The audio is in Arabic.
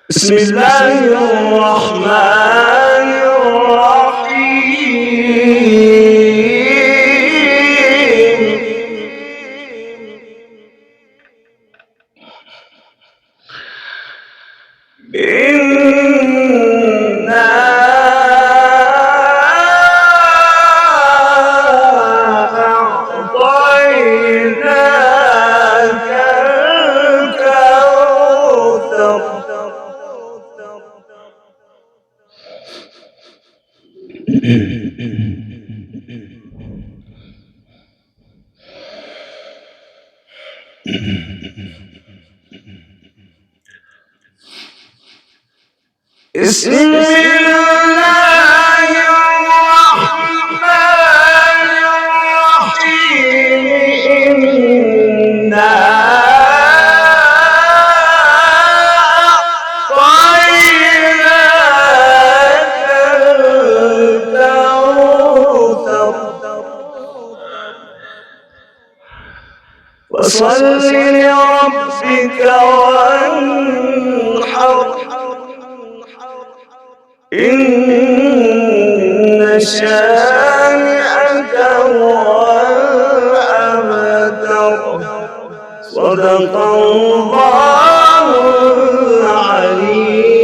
بسم الله الرحمن الرحيم. إنا أعطيناك الكوثر. بسم الله الرحمن الرحيم. إنا أعطيناك الكوثر فصل لربك وانحر إن شانئك هو الأبتر. صدق الله العليم.